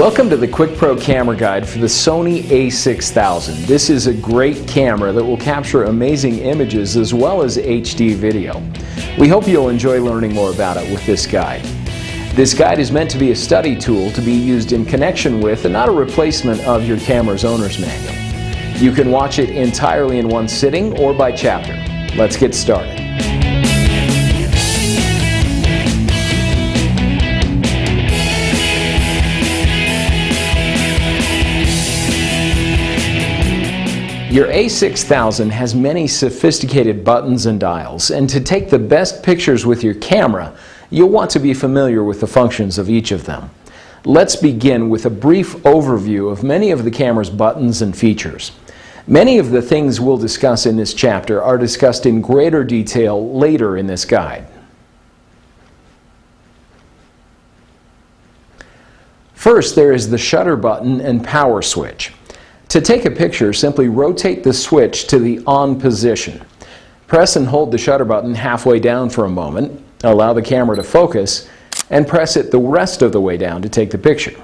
Welcome to the Quick Pro Camera Guide for the Sony a6000. This is a great camera that will capture amazing images as well as HD video. We hope you'll enjoy learning more about it with this guide. This guide is meant to be a study tool to be used in connection with and not a replacement of your camera's owner's manual. You can watch it entirely in one sitting or by chapter. Let's get started. Your a6000 has many sophisticated buttons and dials, and to take the best pictures with your camera, you'll want to be familiar with the functions of each of them. Let's begin with a brief overview of many of the camera's buttons and features. Many of the things we'll discuss in this chapter are discussed in greater detail later in this guide. First, there is the shutter button and power switch. To take a picture, simply rotate the switch to the on position. Press and hold the shutter button halfway down for a moment, allow the camera to focus, and press it the rest of the way down to take the picture.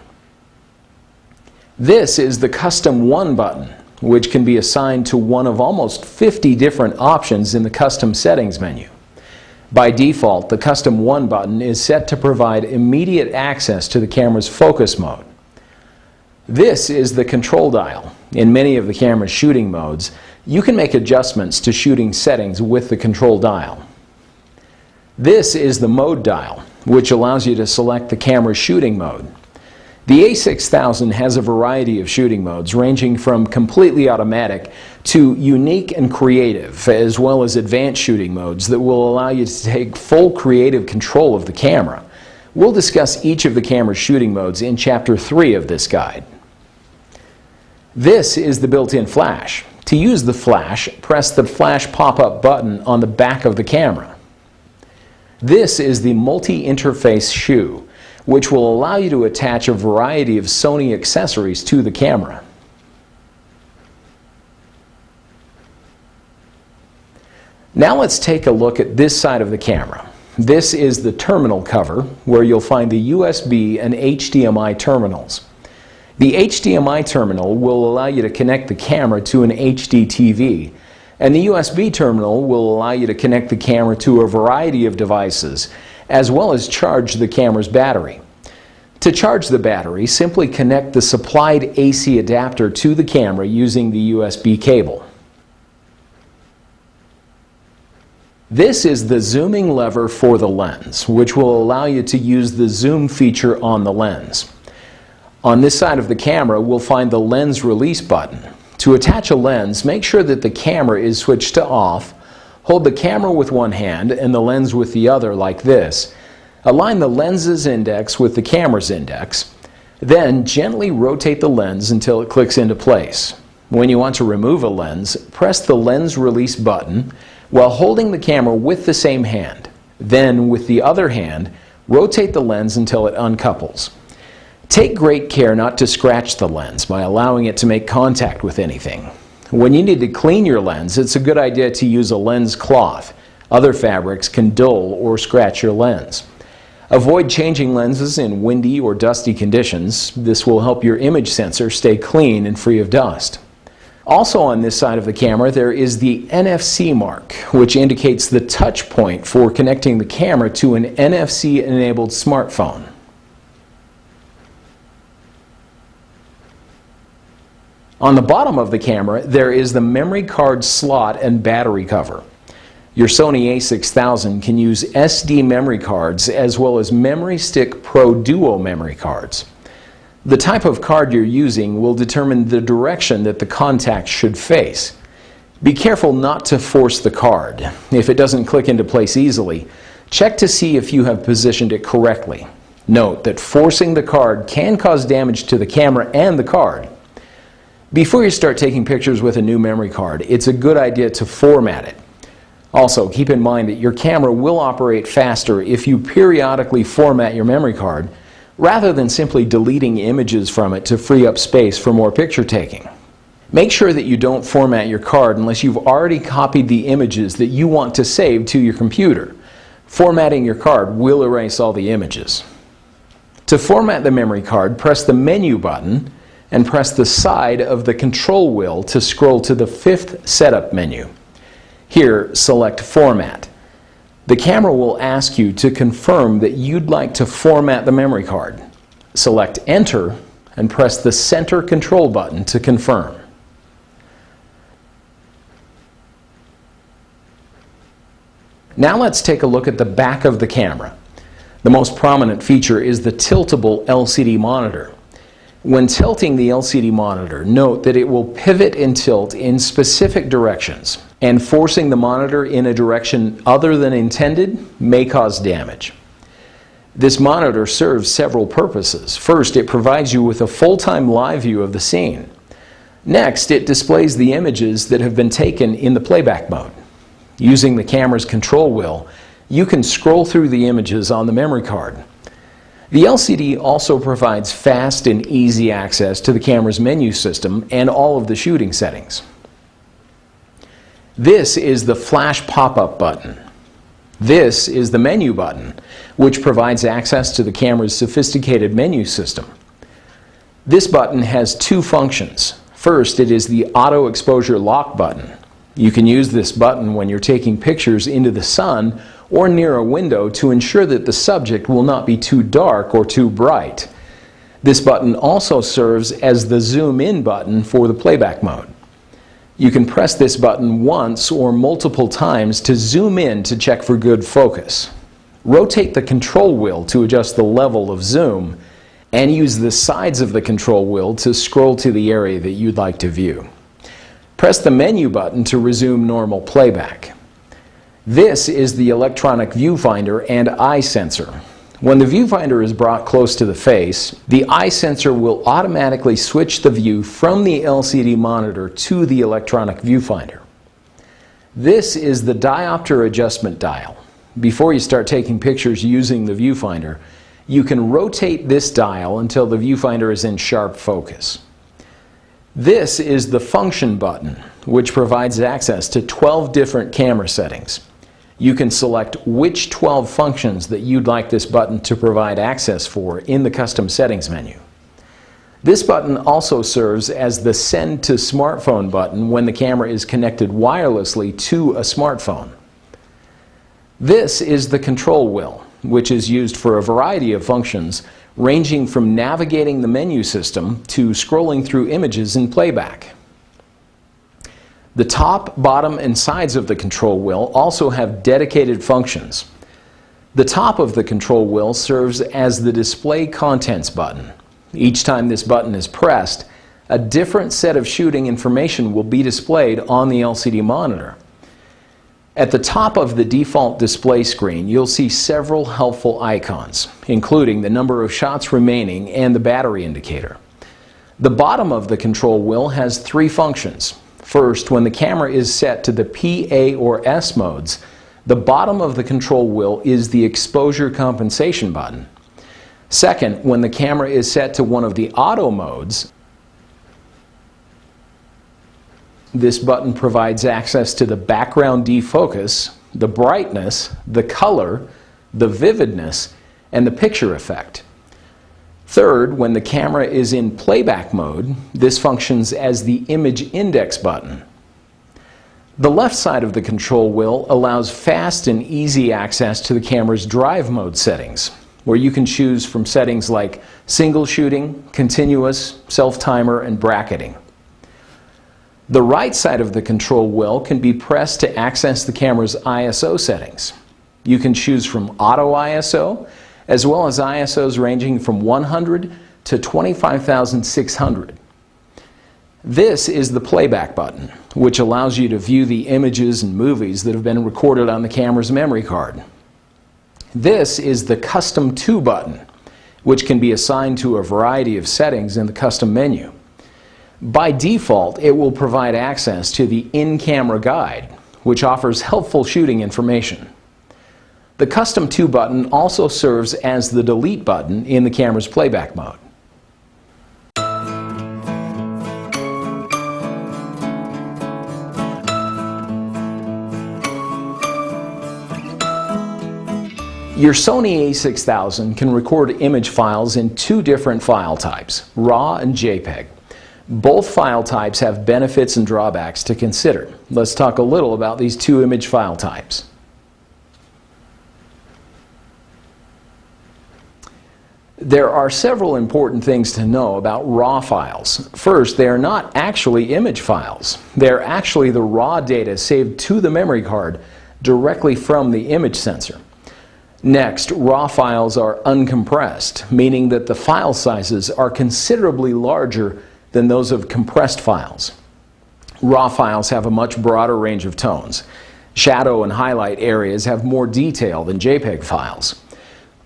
This is the Custom 1 button, which can be assigned to one of almost 50 different options in the Custom Settings menu. By default, the Custom 1 button is set to provide immediate access to the camera's focus mode. This is the control dial. In many of the camera's shooting modes, you can make adjustments to shooting settings with the control dial. This is the mode dial, which allows you to select the camera's shooting mode. The a6000 has a variety of shooting modes ranging from completely automatic to unique and creative, as well as advanced shooting modes that will allow you to take full creative control of the camera. We'll discuss each of the camera's shooting modes in Chapter 3 of this guide. This is the built-in flash. To use the flash, press the flash pop-up button on the back of the camera. This is the multi-interface shoe, which will allow you to attach a variety of Sony accessories to the camera. Now let's take a look at this side of the camera. This is the terminal cover, where you'll find the USB and HDMI terminals. The HDMI terminal will allow you to connect the camera to an HD TV, and the USB terminal will allow you to connect the camera to a variety of devices, as well as charge the camera's battery. To charge the battery, simply connect the supplied AC adapter to the camera using the USB cable. This is the zooming lever for the lens, which will allow you to use the zoom feature on the lens. On this side of the camera, we'll find the lens release button. To attach a lens, make sure that the camera is switched to off. Hold the camera with one hand and the lens with the other like this. Align the lens's index with the camera's index. Then gently rotate the lens until it clicks into place. When you want to remove a lens, press the lens release button while holding the camera with the same hand. Then, with the other hand, rotate the lens until it uncouples. Take great care not to scratch the lens by allowing it to make contact with anything. When you need to clean your lens, it's a good idea to use a lens cloth. Other fabrics can dull or scratch your lens. Avoid changing lenses in windy or dusty conditions. This will help your image sensor stay clean and free of dust. Also on this side of the camera, there is the NFC mark, which indicates the touch point for connecting the camera to an NFC-enabled smartphone. On the bottom of the camera, there is the memory card slot and battery cover. Your Sony a6000 can use SD memory cards as well as Memory Stick Pro Duo memory cards. The type of card you're using will determine the direction that the contact should face. Be careful not to force the card. If it doesn't click into place easily, check to see if you have positioned it correctly. Note that forcing the card can cause damage to the camera and the card. Before you start taking pictures with a new memory card, it's a good idea to format it. Also, keep in mind that your camera will operate faster if you periodically format your memory card, rather than simply deleting images from it to free up space for more picture taking. Make sure that you don't format your card unless you've already copied the images that you want to save to your computer. Formatting your card will erase all the images. To format the memory card, press the Menu button and press the side of the control wheel to scroll to the 5th setup menu. Here, select Format. The camera will ask you to confirm that you'd like to format the memory card. Select Enter and press the center control button to confirm. Now let's take a look at the back of the camera. The most prominent feature is the tiltable LCD monitor. When tilting the LCD monitor, note that it will pivot and tilt in specific directions, and forcing the monitor in a direction other than intended may cause damage. This monitor serves several purposes. First, it provides you with a full-time live view of the scene. Next, it displays the images that have been taken in the playback mode. Using the camera's control wheel, you can scroll through the images on the memory card. The LCD also provides fast and easy access to the camera's menu system and all of the shooting settings. This is the flash pop-up button. This is the menu button, which provides access to the camera's sophisticated menu system. This button has two functions. First, it is the auto exposure lock button. You can use this button when you're taking pictures into the sun or near a window to ensure that the subject will not be too dark or too bright. This button also serves as the zoom in button for the playback mode. You can press this button once or multiple times to zoom in to check for good focus. Rotate the control wheel to adjust the level of zoom, and use the sides of the control wheel to scroll to the area that you'd like to view. Press the menu button to resume normal playback. This is the electronic viewfinder and eye sensor. When the viewfinder is brought close to the face, the eye sensor will automatically switch the view from the LCD monitor to the electronic viewfinder. This is the diopter adjustment dial. Before you start taking pictures using the viewfinder, you can rotate this dial until the viewfinder is in sharp focus. This is the function button, which provides access to 12 different camera settings. You can select which 12 functions that you'd like this button to provide access for in the custom settings menu. This button also serves as the Send to Smartphone button when the camera is connected wirelessly to a smartphone. This is the control wheel, which is used for a variety of functions, ranging from navigating the menu system to scrolling through images in playback. The top, bottom, and sides of the control wheel also have dedicated functions. The top of the control wheel serves as the Display Contents button. Each time this button is pressed, a different set of shooting information will be displayed on the LCD monitor. At the top of the default display screen, you'll see several helpful icons, including the number of shots remaining and the battery indicator. The bottom of the control wheel has three functions. First, when the camera is set to the P, A, or S modes, the bottom of the control wheel is the exposure compensation button. Second, when the camera is set to one of the auto modes, this button provides access to the background defocus, the brightness, the color, the vividness, and the picture effect. Third, when the camera is in playback mode, this functions as the image index button. The left side of the control wheel allows fast and easy access to the camera's drive mode settings, where you can choose from settings like single shooting, continuous, self-timer, and bracketing. The right side of the control wheel can be pressed to access the camera's ISO settings. You can choose from Auto ISO, as well as ISOs ranging from 100 to 25,600. This is the playback button, which allows you to view the images and movies that have been recorded on the camera's memory card. This is the Custom To button, which can be assigned to a variety of settings in the custom menu. By default, it will provide access to the In-Camera Guide, which offers helpful shooting information. The Custom To button also serves as the Delete button in the camera's playback mode. Your Sony a6000 can record image files in two different file types, RAW and JPEG. Both file types have benefits and drawbacks to consider. Let's talk a little about these two image file types. There are several important things to know about RAW files. First, they are not actually image files. They are actually the raw data saved to the memory card directly from the image sensor. Next, RAW files are uncompressed, meaning that the file sizes are considerably larger than those of compressed files. RAW files have a much broader range of tones. Shadow and highlight areas have more detail than JPEG files.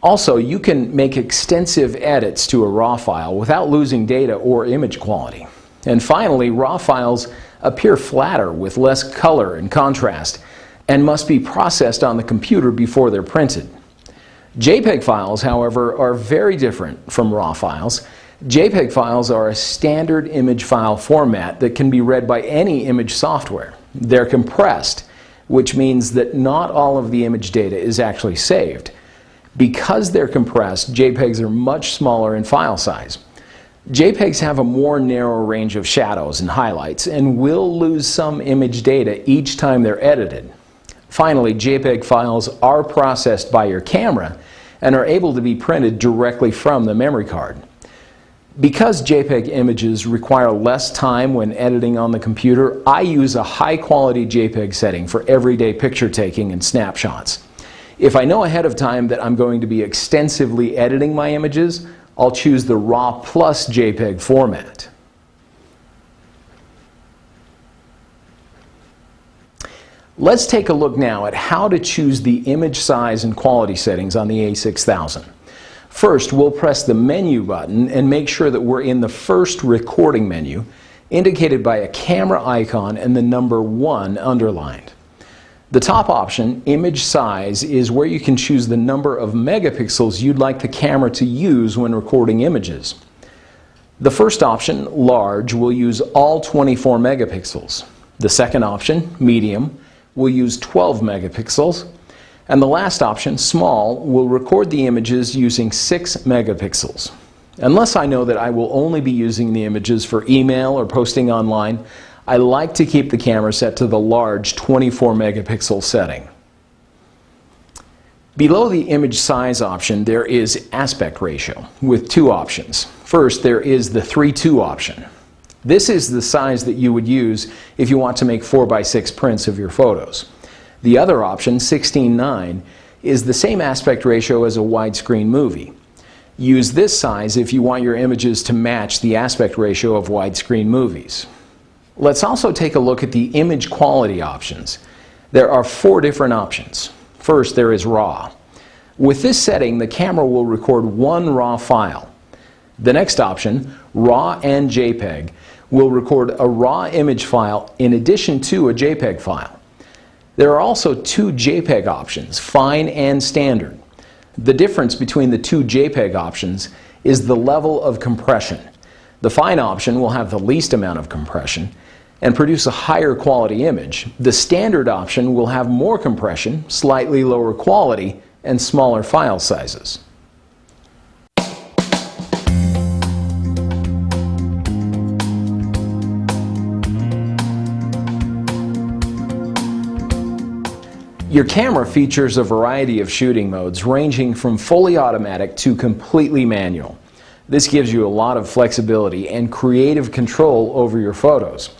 Also, you can make extensive edits to a RAW file without losing data or image quality. And finally, RAW files appear flatter with less color and contrast and must be processed on the computer before they're printed. JPEG files, however, are very different from RAW files. JPEG files are a standard image file format that can be read by any image software. They're compressed, which means that not all of the image data is actually saved. Because they're compressed, JPEGs are much smaller in file size. JPEGs have a more narrow range of shadows and highlights and will lose some image data each time they're edited. Finally, JPEG files are processed by your camera and are able to be printed directly from the memory card. Because JPEG images require less time when editing on the computer, I use a high-quality JPEG setting for everyday picture taking and snapshots. If I know ahead of time that I'm going to be extensively editing my images, I'll choose the RAW plus JPEG format. Let's take a look now at how to choose the image size and quality settings on the a6000. First, we'll press the menu button and make sure that we're in the first recording menu, indicated by a camera icon and the number 1 underlined. The top option, image size, is where you can choose the number of megapixels you'd like the camera to use when recording images. The first option, large, will use all 24 megapixels. The second option, medium, will use 12 megapixels. And the last option, small, will record the images using 6 megapixels. Unless I know that I will only be using the images for email or posting online, I like to keep the camera set to the large 24 megapixel setting. Below the image size option, there is aspect ratio with two options. First, there is the 3:2 option. This is the size that you would use if you want to make 4:6 prints of your photos. The other option, 16:9, is the same aspect ratio as a widescreen movie. Use this size if you want your images to match the aspect ratio of widescreen movies. Let's also take a look at the image quality options. There are 4 different options. First, there is RAW. With this setting, the camera will record one RAW file. The next option, RAW and JPEG, will record a RAW image file in addition to a JPEG file. There are also 2 JPEG options, fine and standard. The difference between the 2 JPEG options is the level of compression. The fine option will have the least amount of compression and produce a higher quality image. The standard option will have more compression, slightly lower quality, and smaller file sizes. Your camera features a variety of shooting modes ranging from fully automatic to completely manual. This gives you a lot of flexibility and creative control over your photos.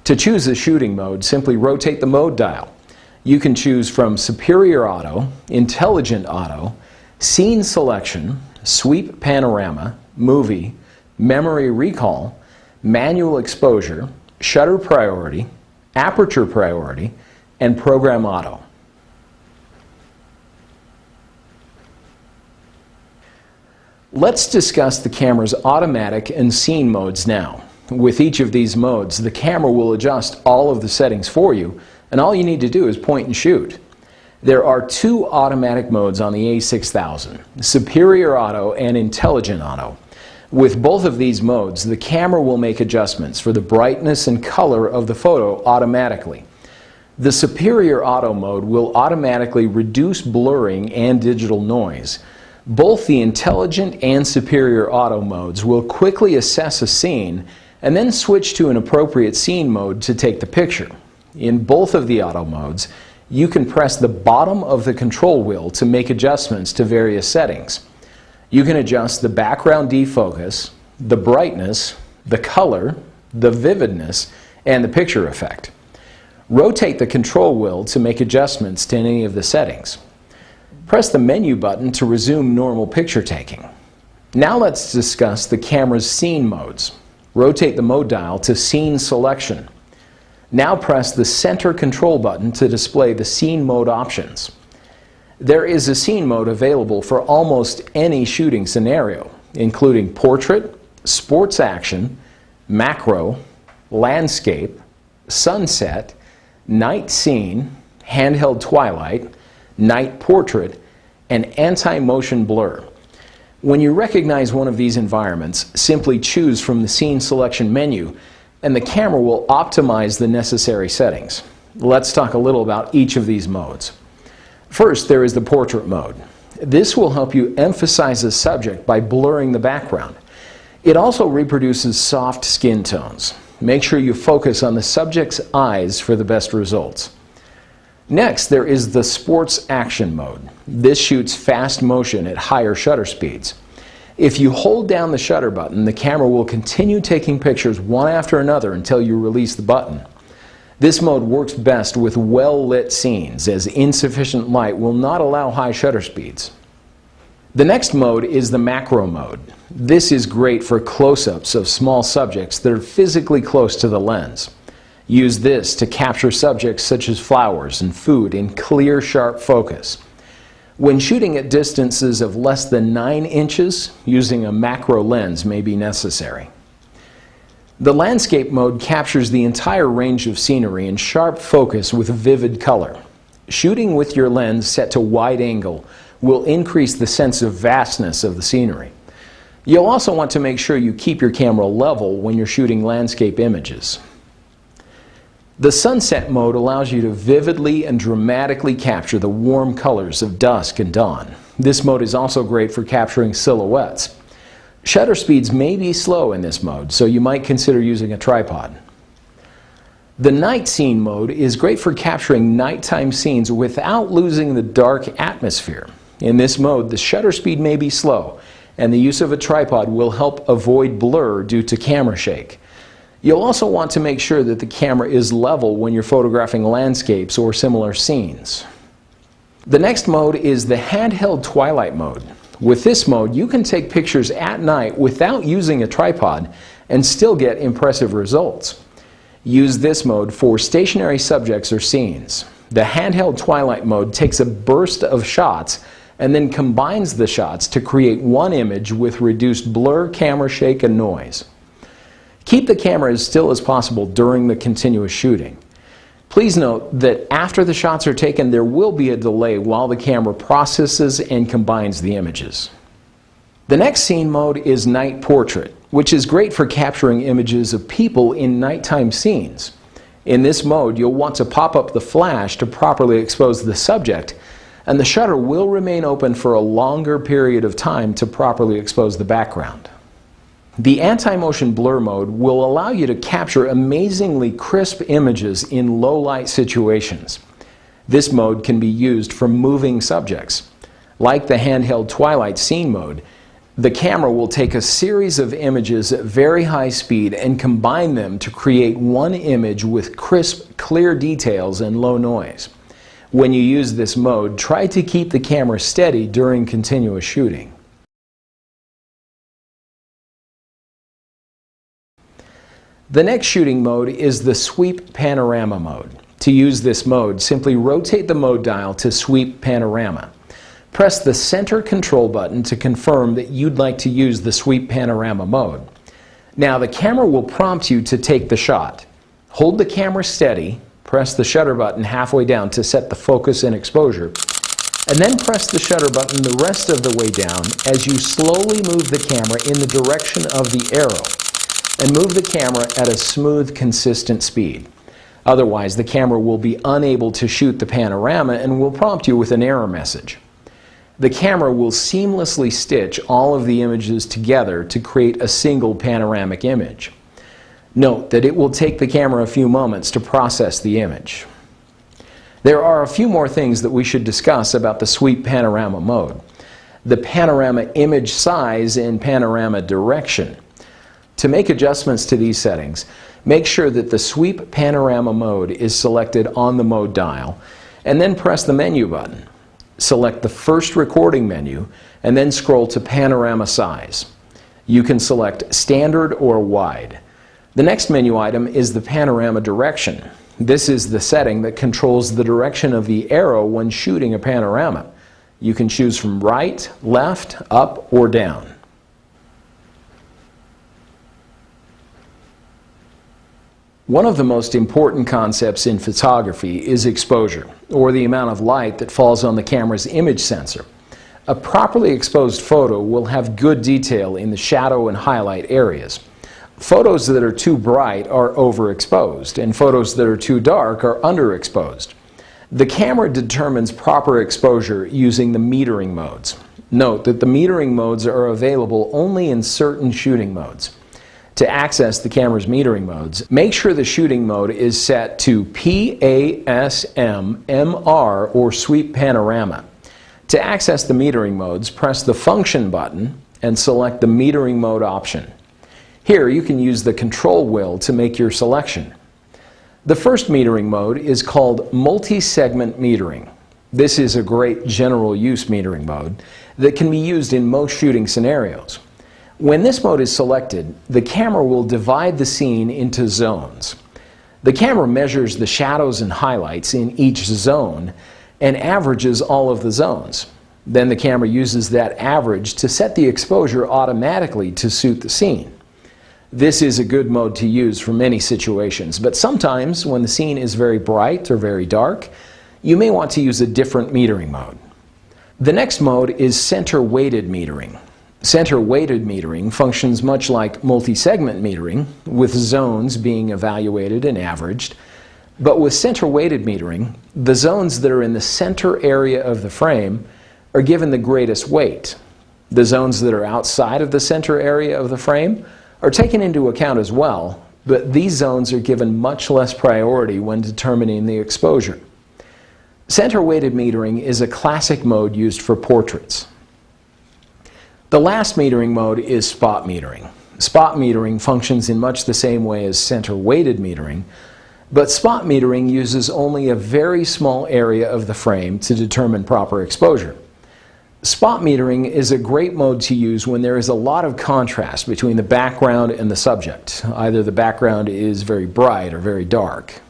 To choose a shooting mode, simply rotate the mode dial. You can choose from Superior Auto, Intelligent Auto, Scene Selection, Sweep Panorama, Movie, Memory Recall, Manual Exposure, Shutter Priority, Aperture Priority, and Program Auto. Let's discuss the camera's automatic and scene modes now. With each of these modes, the camera will adjust all of the settings for you, and all you need to do is point and shoot. There are 2 automatic modes on the a6000, Superior Auto and Intelligent Auto. With both of these modes, the camera will make adjustments for the brightness and color of the photo automatically. The superior auto mode will automatically reduce blurring and digital noise. Both the intelligent and superior auto modes will quickly assess a scene and then switch to an appropriate scene mode to take the picture. In both of the auto modes, you can press the bottom of the control wheel to make adjustments to various settings. You can adjust the background defocus, the brightness, the color, the vividness, and the picture effect. Rotate the control wheel to make adjustments to any of the settings. Press the menu button to resume normal picture taking. Now let's discuss the camera's scene modes. Rotate the mode dial to Scene Selection. Now press the center control button to display the scene mode options. There is a scene mode available for almost any shooting scenario, including portrait, sports action, macro, landscape, sunset, night scene, handheld twilight, night portrait, and anti-motion blur. When you recognize one of these environments, simply choose from the scene selection menu and the camera will optimize the necessary settings. Let's talk a little about each of these modes. First, there is the portrait mode. This will help you emphasize the subject by blurring the background. It also reproduces soft skin tones. Make sure you focus on the subject's eyes for the best results. Next, there is the sports action mode. This shoots fast motion at higher shutter speeds. If you hold down the shutter button, the camera will continue taking pictures one after another until you release the button. This mode works best with well-lit scenes, as insufficient light will not allow high shutter speeds. The next mode is the macro mode. This is great for close-ups of small subjects that are physically close to the lens. Use this to capture subjects such as flowers and food in clear, sharp focus. When shooting at distances of less than 9 inches, using a macro lens may be necessary. The landscape mode captures the entire range of scenery in sharp focus with vivid color. Shooting with your lens set to wide angle will increase the sense of vastness of the scenery. You'll also want to make sure you keep your camera level when you're shooting landscape images. The sunset mode allows you to vividly and dramatically capture the warm colors of dusk and dawn. This mode is also great for capturing silhouettes. Shutter speeds may be slow in this mode, so you might consider using a tripod. The night scene mode is great for capturing nighttime scenes without losing the dark atmosphere. In this mode, the shutter speed may be slow, and the use of a tripod will help avoid blur due to camera shake. You'll also want to make sure that the camera is level when you're photographing landscapes or similar scenes. The next mode is the handheld twilight mode. With this mode, you can take pictures at night without using a tripod and still get impressive results. Use this mode for stationary subjects or scenes. The handheld twilight mode takes a burst of shots and then combines the shots to create one image with reduced blur, camera shake, and noise. Keep the camera as still as possible during the continuous shooting. Please note that after the shots are taken, there will be a delay while the camera processes and combines the images. The next scene mode is night portrait, which is great for capturing images of people in nighttime scenes. In this mode, you'll want to pop up the flash to properly expose the subject, and the shutter will remain open for a longer period of time to properly expose the background. The anti-motion blur mode will allow you to capture amazingly crisp images in low-light situations. This mode can be used for moving subjects. Like the handheld twilight scene mode, the camera will take a series of images at very high speed and combine them to create one image with crisp, clear details and low noise. When you use this mode, try to keep the camera steady during continuous shooting. The next shooting mode is the sweep panorama mode. To use this mode, simply rotate the mode dial to sweep panorama. Press the center control button to confirm that you'd like to use the sweep panorama mode. Now the camera will prompt you to take the shot. Hold the camera steady, press the shutter button halfway down to set the focus and exposure, and then press the shutter button the rest of the way down as you slowly move the camera in the direction of the arrow, and move the camera at a smooth, consistent speed. Otherwise, the camera will be unable to shoot the panorama and will prompt you with an error message. The camera will seamlessly stitch all of the images together to create a single panoramic image. Note that it will take the camera a few moments to process the image. There are a few more things that we should discuss about the sweep panorama mode. The panorama image size and panorama direction. To make adjustments to these settings, make sure that the sweep panorama mode is selected on the mode dial, and then press the menu button. Select the first recording menu, and then scroll to panorama size. You can select standard or wide. The next menu item is the panorama direction. This is the setting that controls the direction of the arrow when shooting a panorama. You can choose from right, left, up, or down. One of the most important concepts in photography is exposure, or the amount of light that falls on the camera's image sensor. A properly exposed photo will have good detail in the shadow and highlight areas. Photos that are too bright are overexposed, and photos that are too dark are underexposed. The camera determines proper exposure using the metering modes. Note that the metering modes are available only in certain shooting modes. To access the camera's metering modes, make sure the shooting mode is set to PASM-MR or Sweep Panorama. To access the metering modes, press the Function button and select the metering mode option. Here you can use the control wheel to make your selection. The first metering mode is called multi-segment metering. This is a great general use metering mode that can be used in most shooting scenarios. When this mode is selected, the camera will divide the scene into zones. The camera measures the shadows and highlights in each zone and averages all of the zones. Then the camera uses that average to set the exposure automatically to suit the scene. This is a good mode to use for many situations, but sometimes when the scene is very bright or very dark, you may want to use a different metering mode. The next mode is center-weighted metering. Center-weighted metering functions much like multi-segment metering, with zones being evaluated and averaged. But with center-weighted metering, the zones that are in the center area of the frame are given the greatest weight. The zones that are outside of the center area of the frame are taken into account as well, but these zones are given much less priority when determining the exposure. Center-weighted metering is a classic mode used for portraits. The last metering mode is spot metering. Spot metering functions in much the same way as center-weighted metering, but spot metering uses only a very small area of the frame to determine proper exposure. Spot metering is a great mode to use when there is a lot of contrast between the background and the subject. Either the background is very bright or very dark.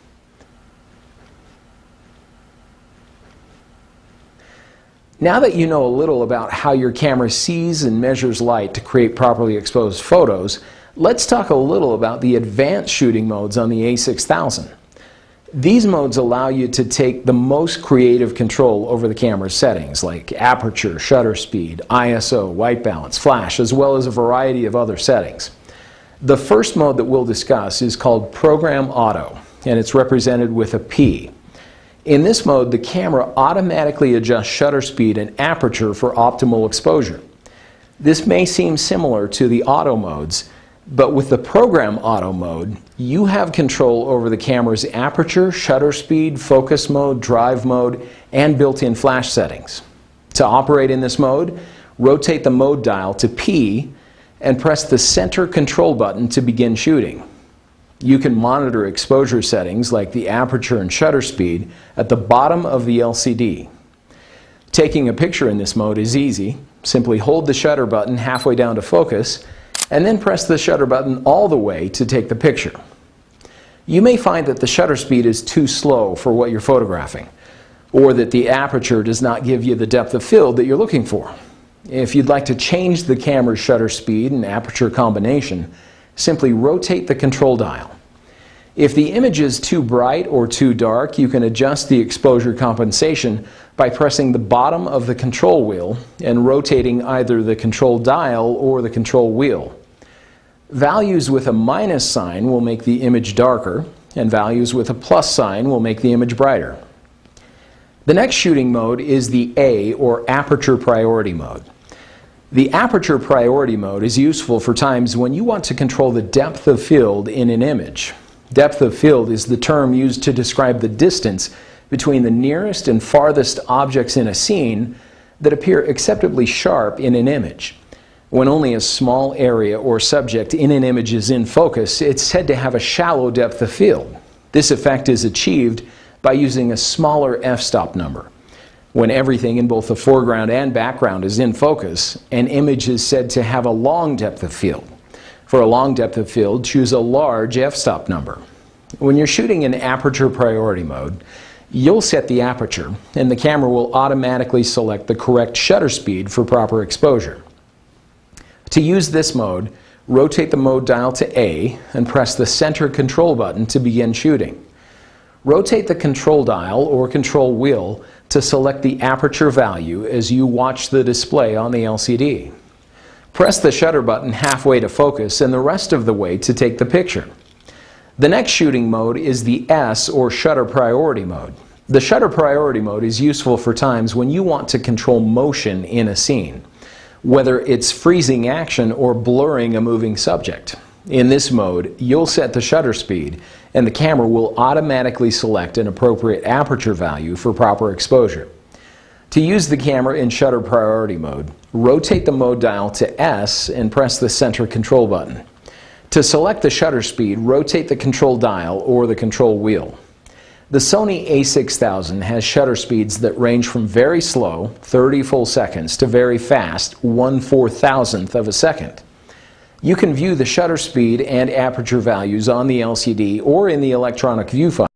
Now that you know a little about how your camera sees and measures light to create properly exposed photos, let's talk a little about the advanced shooting modes on the A6000. These modes allow you to take the most creative control over the camera's settings, like aperture, shutter speed, ISO, white balance, flash, as well as a variety of other settings. The first mode that we'll discuss is called Program Auto, and it's represented with a P. In this mode, the camera automatically adjusts shutter speed and aperture for optimal exposure. This may seem similar to the auto modes, but with the Program Auto mode, you have control over the camera's aperture, shutter speed, focus mode, drive mode, and built-in flash settings. To operate in this mode, rotate the mode dial to P and press the center control button to begin shooting. You can monitor exposure settings like the aperture and shutter speed at the bottom of the LCD. Taking a picture in this mode is easy. Simply hold the shutter button halfway down to focus and then press the shutter button all the way to take the picture. You may find that the shutter speed is too slow for what you're photographing, or that the aperture does not give you the depth of field that you're looking for. If you'd like to change the camera's shutter speed and aperture combination, simply rotate the control dial. If the image is too bright or too dark, you can adjust the exposure compensation by pressing the bottom of the control wheel and rotating either the control dial or the control wheel. Values with a minus sign will make the image darker, and values with a plus sign will make the image brighter. The next shooting mode is the A, or aperture priority mode. The aperture priority mode is useful for times when you want to control the depth of field in an image. Depth of field is the term used to describe the distance between the nearest and farthest objects in a scene that appear acceptably sharp in an image. When only a small area or subject in an image is in focus, it's said to have a shallow depth of field. This effect is achieved by using a smaller f-stop number. When everything in both the foreground and background is in focus, an image is said to have a long depth of field. For a long depth of field, choose a large f-stop number. When you're shooting in aperture priority mode, you'll set the aperture, and the camera will automatically select the correct shutter speed for proper exposure. To use this mode, rotate the mode dial to A and press the center control button to begin shooting. Rotate the control dial or control wheel to select the aperture value as you watch the display on the LCD. Press the shutter button halfway to focus and the rest of the way to take the picture. The next shooting mode is the S, or shutter priority mode. The shutter priority mode is useful for times when you want to control motion in a scene, whether it's freezing action or blurring a moving subject. In this mode, you'll set the shutter speed, and the camera will automatically select an appropriate aperture value for proper exposure. To use the camera in shutter priority mode, rotate the mode dial to S and press the center control button. To select the shutter speed, rotate the control dial or the control wheel. The Sony a6000 has shutter speeds that range from very slow, 30 full seconds, to very fast, 1/4000th of a second. You can view the shutter speed and aperture values on the LCD or in the electronic viewfinder.